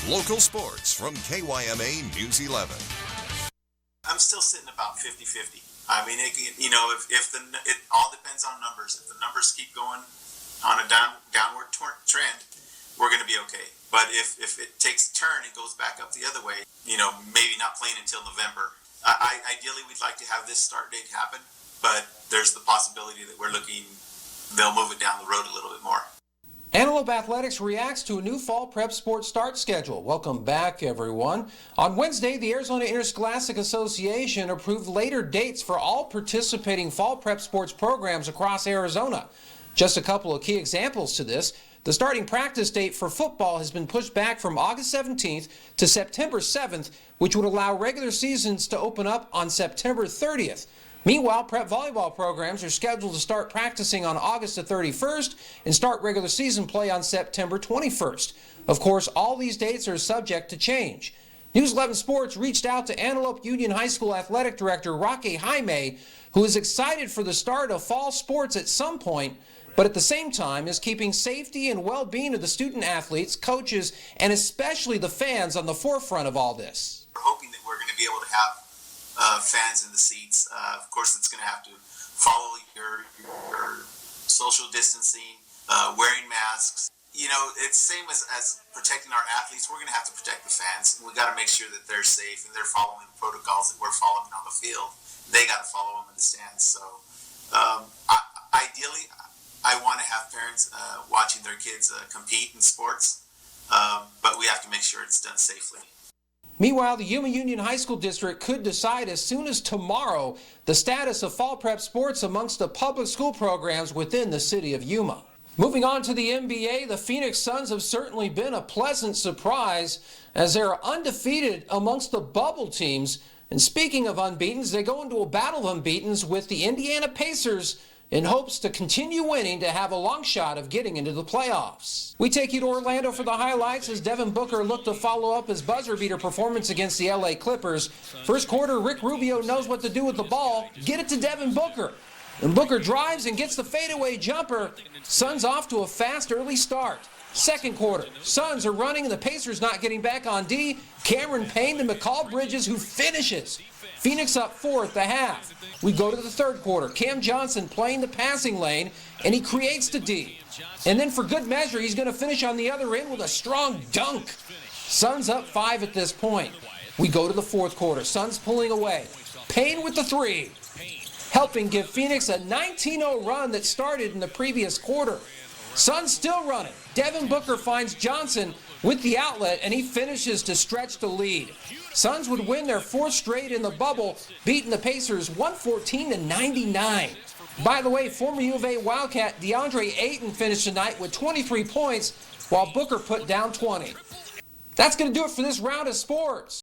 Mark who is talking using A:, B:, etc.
A: Local sports from KYMA News 11.
B: I'm still sitting about 50-50. I mean, it all depends on numbers. If the numbers keep going on a downward trend, we're going to be okay. But if it takes a turn and goes back up the other way, maybe not playing until November. Ideally, we'd like to have this start date happen, but there's the possibility that they'll move it down the road a little bit more.
C: Antelope Athletics reacts to a new fall prep sports start schedule. Welcome back, everyone. On Wednesday, the Arizona Interscholastic Association approved later dates for all participating fall prep sports programs across Arizona. Just a couple of key examples to this. The starting practice date for football has been pushed back from August 17th to September 7th, which would allow regular seasons to open up on September 30th. Meanwhile, prep volleyball programs are scheduled to start practicing on August the 31st and start regular season play on September 21st. Of course, all these dates are subject to change. News 11 Sports reached out to Antelope Union High School Athletic Director Roque Jaime, who is excited for the start of fall sports at some point, but at the same time is keeping safety and well-being of the student athletes, coaches, and especially the fans on the forefront of all this.
B: We're hoping that we're going to be able to have fans in the seats. Of course, it's going to have to follow your social distancing, wearing masks. It's the same as protecting our athletes. We're going to have to protect the fans. We've got to make sure that they're safe and they're following the protocols that we're following on the field. They got to follow them in the stands. So ideally, I want to have parents watching their kids compete in sports, but we have to make sure it's done safely.
C: Meanwhile, the Yuma Union High School District could decide as soon as tomorrow the status of fall prep sports amongst the public school programs within the city of Yuma. Moving on to the NBA, the Phoenix Suns have certainly been a pleasant surprise as they are undefeated amongst the bubble teams. And speaking of unbeatens, they go into a battle of unbeatens with the Indiana Pacers in hopes to continue winning to have a long shot of getting into the playoffs. We take you to Orlando for the highlights as Devin Booker looked to follow up his buzzer-beater performance against the LA Clippers. First quarter, Rick Rubio knows what to do with the ball. Get it to Devin Booker. And Booker drives and gets the fadeaway jumper. Suns off to a fast early start. Second quarter, Suns are running and the Pacers not getting back on D. Cameron Payne to McCall Bridges, who finishes. Phoenix up 4 at the half. We go to the third quarter. Cam Johnson playing the passing lane, and he creates the D. And then for good measure, he's going to finish on the other end with a strong dunk. Suns up 5 at this point. We go to the fourth quarter. Suns pulling away. Payne with the three, helping give Phoenix a 19-0 run that started in the previous quarter. Suns still running. Devin Booker finds Johnson with the outlet, and he finishes to stretch the lead. Suns would win their fourth straight in the bubble, beating the Pacers 114-99. By the way, former U of A Wildcat DeAndre Ayton finished tonight with 23 points, while Booker put down 20. That's going to do it for this round of sports.